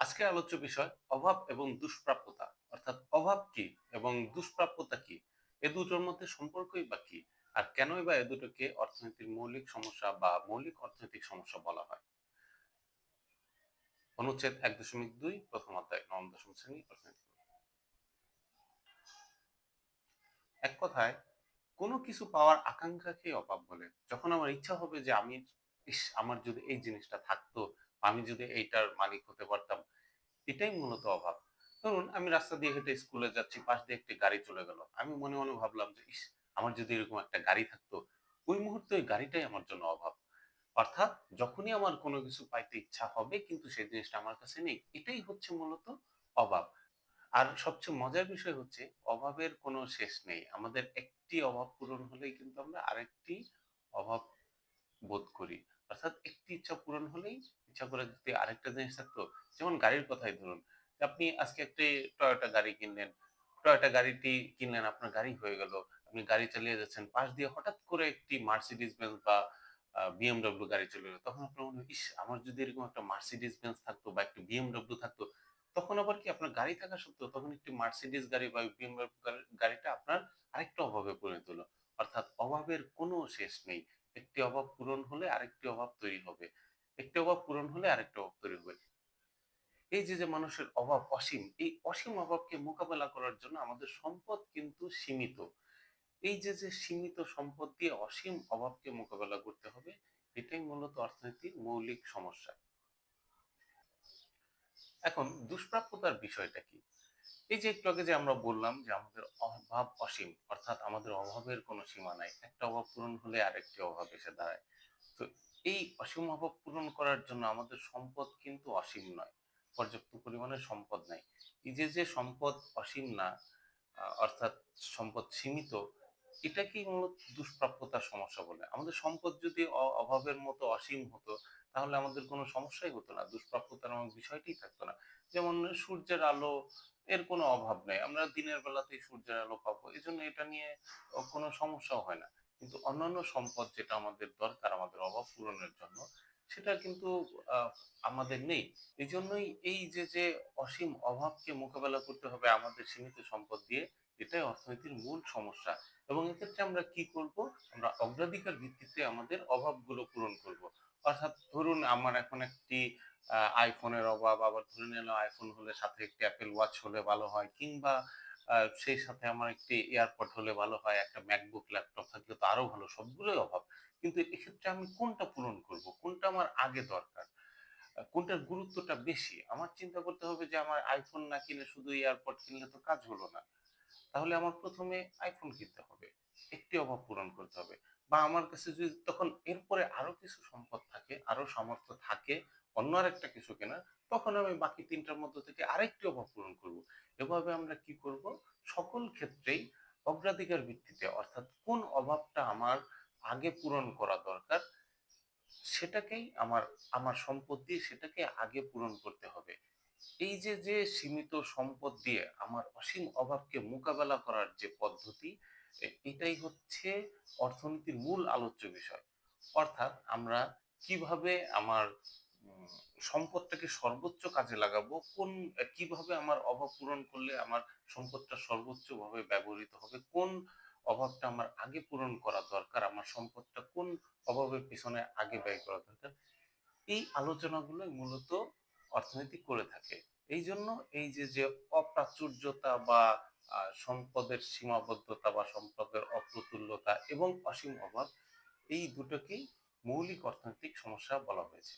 আজকের আলোচ্য বিষয় অভাব এবং দুষ্প্রাপ্যতা। অর্থাৎ অভাব কি এবং দুষ্প্রাপ্যতা কি? এ দুটোর মধ্যে সম্পর্কই বা কি? আর কেনই বা এ দুটোকে অর্থনীতির মৌলিক সমস্যা বা মৌলিক অর্থনৈতিক সমস্যা বলা হয়? অনুচ্ছেদ ১.২ প্রথম অধ্যায়, নবম দশম শ্রেণী অর্থনীতি। এক কথায় কোনো কিছু পাওয়ার আকাঙ্ক্ষাকেই অভাব বলে। যখন আমার ইচ্ছা হবে যে আমার যদি এই জিনিসটা থাকতো, আমি যদি এইটার মালিক হতে পারতাম, এটাই মূলত অভাব। ধরুন আমি রাস্তা দিয়ে হেঁটে স্কুলে যাচ্ছি, পাশ দিয়ে একটি গাড়ি চলে গেল। আমি মনে, মনে ভাবলাম যে, আমার যদি এরকম একটা গাড়ি থাকতো, ওই মুহূর্তে ওই গাড়িটাই আমার জন্য অভাব। অর্থাৎ যখনই আমার কোনো কিছু পাইতে ইচ্ছা হবে কিন্তু সেই জিনিসটা আমার কাছে নেই, এটাই হচ্ছে মূলত অভাব। আর সবচেয়ে মজার বিষয় হচ্ছে অভাবের কোনো শেষ নেই। আমাদের একটি অভাব পূরণ হলেই কিন্তু আমরা আরেকটি অভাব বোধ করি। অর্থাৎ একটি ইচ্ছা পূরণ হলেই ইচ্ছা করে যদি আরেকটা জিনিস থাকতো, যেমন গাড়ির কথাই ধরুন। যে আপনি আজকে একটি টয়োটা গাড়ি কিনলেন। টয়োটা গাড়িটি কিনলেন, আপনার গাড়ি হয়ে গেল। আপনি গাড়ি চালিয়ে যাচ্ছেন। পাশ দিয়ে হঠাৎ করে একটি মার্সিডিজ বেঞ্জ বা বিএমডব্লিউ গাড়ি চলে এলো। তখন আপনার মনে হয়, আমার যদি এরকম একটা মার্সিডিজ বেঞ্জ থাকতো বা একটা বিএমডব্লিউ থাকতো। তখন আবার কি আপনার গাড়ি থাকা সত্ত্বেও তখন একটি মার্সিডিজ গাড়ি বা বিএমডব্লিউ গাড়িটা আপনার আরেকটা অভাবে পরিণত হলো। অর্থাৎ অভাবের কোনো শেষ নেই। একটি অভাব পূরণ হলে আরেকটি অভাব তৈরি হবে। একটি অভাব পূরণ হলে আরেকটা অভাব তৈরি হবে। এই যে মানুষের অভাব অসীম, এই অসীম অভাবকে মোকাবেলা করার জন্য আমাদের সম্পদ কিন্তু সীমিত। এই যে সীমিত সম্পদ দিয়ে অসীম অভাবকে মোকাবেলা করতে হবে, এটাই মূলত অর্থনীতির মৌলিক সমস্যা। এখন দুষ্প্রাপ্যতার বিষয়টা কি? এই যে একটু আগে যে আমরা বললাম যে আমাদের অভাব অসীম, অর্থাৎ আমাদের অভাবের কোনো সীমা নাই। একটা অভাব পূরণ হলে আরেকটি অভাব এসে দাঁড়ায়। তো এই অসীম অভাব পূরণ করার জন্য আমাদের সম্পদ কিন্তু অসীম নয়। পর্যাপ্ত পরিমাণে সম্পদ নাই। এই যে সম্পদ অসীম না, অর্থাৎ সম্পদ সীমিত, এটাকেই মূলত দুষ্প্রাপ্যতার সমস্যা বলে। আমাদের সম্পদ যদি অভাবের মতো অসীম হতো, তাহলে আমাদের কোনো সমস্যাই হতো না। দুষ্প্রাপ্যতা নামক বিষয়টিই থাকতো না। যেমন সূর্যের আলো, এর কোনো অভাব নেই। আমরা দিনের বেলাতেই সূর্যের আলো পাবো। এজন্য এটা নিয়ে কোনো সমস্যাও হয় না। কিন্তু অন্যান্য সম্পদ যেটা আমাদের দরকার আমাদের অভাব পূরণের জন্য, সেটা কিন্তু আ আমাদের নেই। এজন্যই এই যে অসীম অভাবকে মোকাবেলা করতে হবে আমাদের সীমিত সম্পদ দিয়ে, এটাই অর্থনীতির মূল সমস্যা। এবং এক্ষেত্রে আমরা কি করব? আমরা অগ্রাধিকার ভিত্তিতে আমাদের অভাবগুলো পূরণ করব। অর্থাৎ ধরুন আমার এখন একটি আইফোনের অভাব, আবার ধরে নিলাম আইফোন হলে সাথে একটি অ্যাপল ওয়াচ হলে ভালো হয়, কিংবা সেই সাথে আমার একটি এয়ারপড হলে ভালো হয়, একটা ম্যাকবুক ল্যাপটপ থাকলে তো আরো ভালো। সবগুলোই অভাব। কিন্তু এক্ষেত্রে আমি কোনটা পূরণ করব? কোনটা আমার আগে দরকার? কোনটার গুরুত্বটা বেশি? আমার চিন্তা করতে হবে যে আমার আইফোন না কিনে শুধু এয়ারপড কিনলে তো কাজ হলো না। তাহলে আমার ১ম এ আইফোন কিনতে হবে। একটি অভাব পূরণ করতে হবে। বা আমার কাছে যদি তখন এরপরে আরো কিছু সম্পদ থাকে, আরো সামর্থ্য থাকে অন্য আরেকটা কিছু কেনার, তখন আমি বাকি ৩ টার মধ্য থেকে আরেকটি অভাব পূরণ করব। এভাবে আমরা কি করব? সকল ক্ষেত্রেই অগ্রাধিকার ভিত্তিতে, অর্থাৎ কোন অভাবটা আমার আগে পূরণ করা দরকার, সেটাকেই আমার আমার সম্পদ দিয়ে সেটাকে আগে পূরণ করতে হবে। এই যে সীমিত সম্পদ দিয়ে আমার অসীম অভাবকে মোকাবেলা করার যে পদ্ধতি, এটাই হচ্ছে অর্থনীতির মূল আলোচ্য বিষয়। অর্থাৎ আমরা কিভাবে আমার উম সম্পদটাকে সর্বোচ্চ কাজে লাগাবো, কিভাবে আমার অভাব পূরণ করলে আমার সম্পদটা সর্বোচ্চভাবে ব্যবহৃত হবে, কোন অভাবটা আমার আগে পূরণ করা দরকার, আমার সম্পদটা কোন অভাবের পিছনে আগে ব্যয় করা দরকার, এই আলোচনাগুলোই মূলত অর্থনীতি করে থাকে। এইজন্য এই যে অপ্রাচুর্যতা বা সম্পদের সীমাবদ্ধতা বা সম্পদের অপ্রতুল্যতা এবং অসীম অভাব, এই দুটোকেই মৌলিক অর্থনৈতিক সমস্যা বলা হয়েছে।